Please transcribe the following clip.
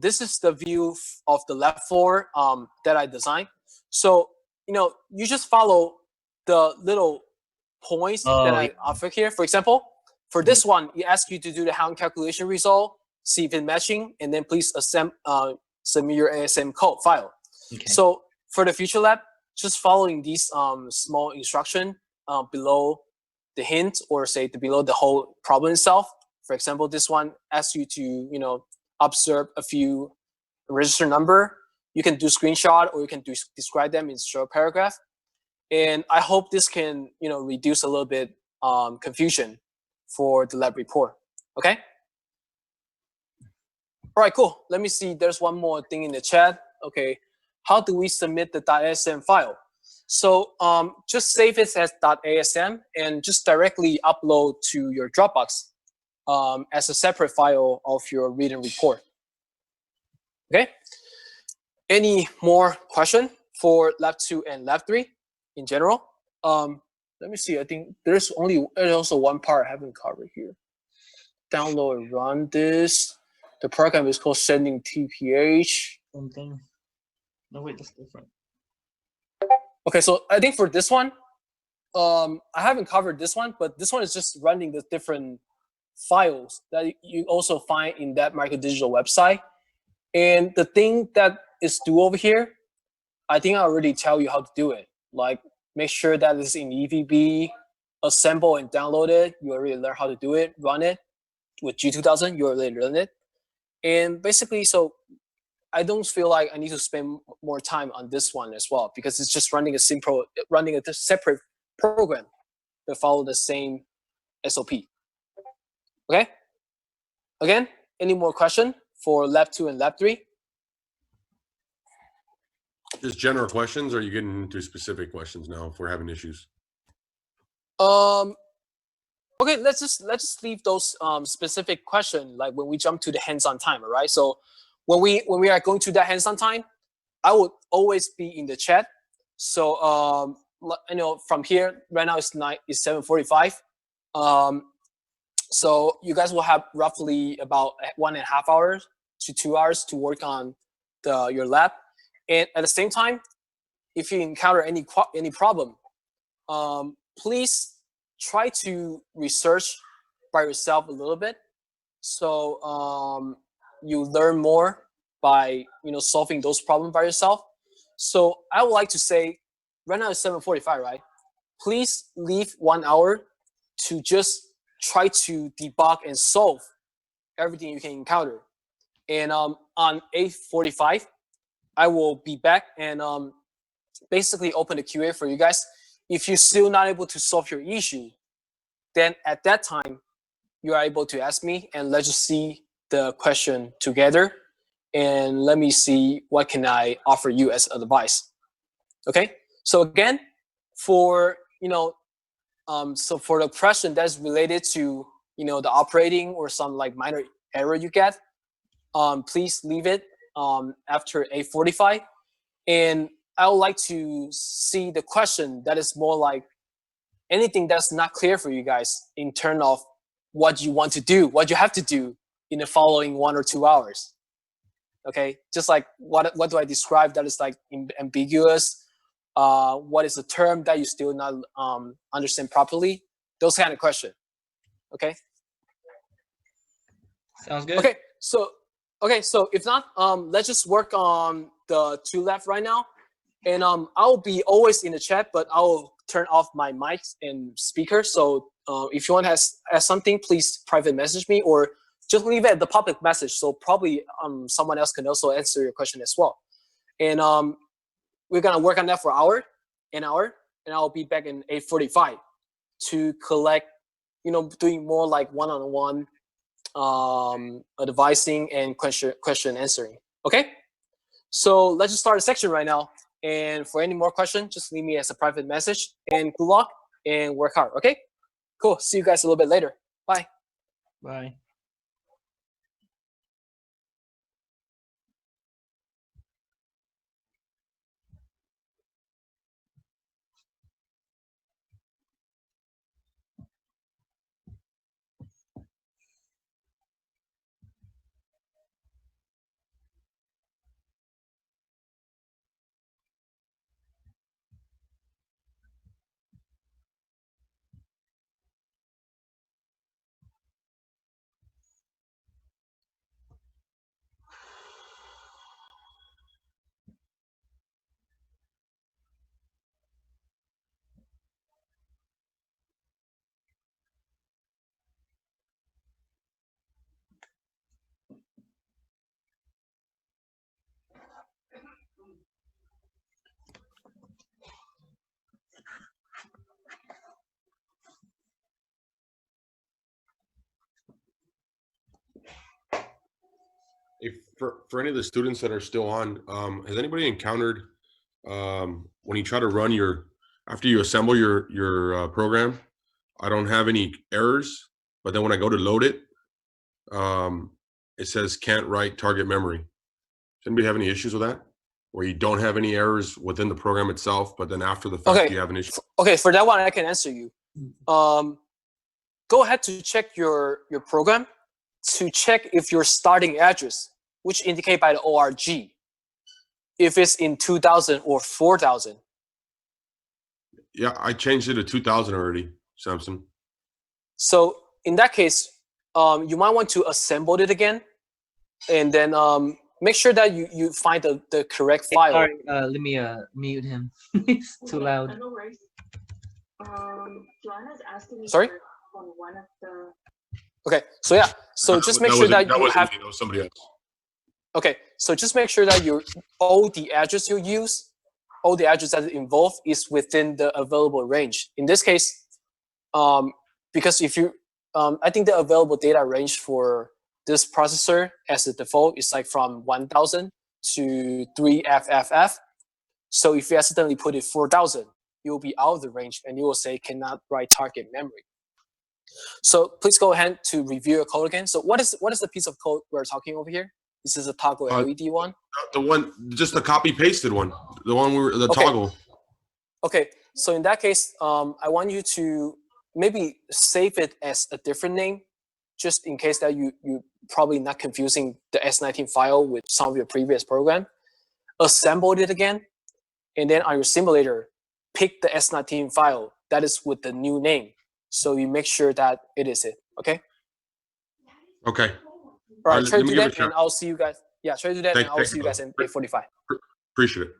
this is the view of the lab floor that I designed. So, you just follow the little points that I offer here. For example, for this one, it asks you to do the hand calculation result, see if it's matching, and then please submit your ASM code file. Okay. So for the future lab, just following these small instruction below the hint, or say below the whole problem itself. For example, this one asks you to observe a few register number. You can do screenshot, or you can describe them in short paragraph. And I hope this can reduce a little bit confusion for the lab report. Okay. All right, cool. Let me see. There's one more thing in the chat. Okay. How do we submit the .asm file? So just save it as .asm and just directly upload to your Dropbox as a separate file of your written report. Okay. Any more question for lab 2 and lab 3 in general? Let me see. I think there's also one part I haven't covered here. Download and run this. The program is called sending TPH. Something. No, wait, that's different. Okay, so I think for this one, I haven't covered this one, but this one is just running the different files that you also find in that microdigital website. And the thing that is due over here, I think I already tell you how to do it. Like, make sure that it's in EVB, assemble and download it. You already learned how to do it, run it. With G2000, you already learned it. And basically, so I don't feel like I need to spend more time on this one as well, because it's just running a separate program that follow the same SOP. Okay. Again, any more question for lab 2 and lab 3? Just general questions, or are you getting into specific questions now if we're having issues? Okay, let's just leave those specific questions like when we jump to the hands-on time, all right? So when we are going to that hands-on time, I would always be in the chat. So from here right now it's 7:45. So you guys will have roughly about 1.5 hours to 2 hours to work on your lab. And at the same time, if you encounter any problem, please try to research by yourself a little bit, so you learn more by solving those problems by yourself. So I would like to say, right now it's 7:45, right? Please leave 1 hour to just try to debug and solve everything you can encounter. And on 8:45, I will be back and basically open the QA for you guys. If you're still not able to solve your issue, then at that time, you are able to ask me, and let's just see the question together. And let me see what can I offer you as advice. Okay. So again, for so for the question that's related to the operating or some like minor error you get, please leave it after 8:45. And I would like to see the question that is more like anything that's not clear for you guys in terms of what you want to do, what you have to do in the following 1 or 2 hours. Okay, just like what do I describe that is like ambiguous? What is a term that you still not understand properly? Those kind of questions. Okay. Sounds good. Okay, so if not, let's just work on the 2 left right now. And I'll be always in the chat, but I'll turn off my mics and speaker. So if you want to ask something, please private message me, or just leave it at the public message. So probably someone else can also answer your question as well. And we're gonna work on that for an hour, and I'll be back in 8:45 to collect, doing more like one-on-one advising and question answering. Okay, so let's just start a section right now. And for any more questions, just leave me as a private message. And good luck and work hard. Okay, cool. See you guys a little bit later. Bye. Bye. For any of the students that are still on, has anybody encountered when you try to run after you assemble your program, I don't have any errors, but then when I go to load it, it says can't write target memory. Does anybody have any issues with that? Where you don't have any errors within the program itself, but then after the fact Okay. you have an issue? Okay, for that one, I can answer you. Go ahead to check your program to check if your starting address, which indicate by the ORG, if it's in 2000 or 4000. Yeah, I changed it to 2000 already, Samson. So in that case, you might want to assemble it again, and then make sure that you find the correct Hey, file. sorry, let me mute him. It's too loud. No worries. Joanna's asking me Sorry? on one of the. Okay, so yeah, so just make sure that you wasn't have. me, that was somebody else. Okay, so just make sure that all the address you use, all the address that is involved is within the available range. In this case, because if you, I think the available data range for this processor as a default is like from 1000 to 3FFF. So if you accidentally put it 4000, you'll be out of the range and you will say cannot write target memory. So please go ahead to review your code again. So what is the piece of code we're talking over here? This is a toggle LED one. The one, just the copy pasted one, the one the Okay. toggle. Okay, so in that case, I want you to maybe save it as a different name, just in case that you probably not confusing the S19 file with some of your previous program. Assemble it again, and then on your simulator, pick the S19 file that is with the new name. So you make sure that it is it, okay? Okay. All right, let try to me do give it a that, shot. and I'll see you guys. Yeah, try to do that, and I'll Thank see you you. guys in 8:45. Appreciate it.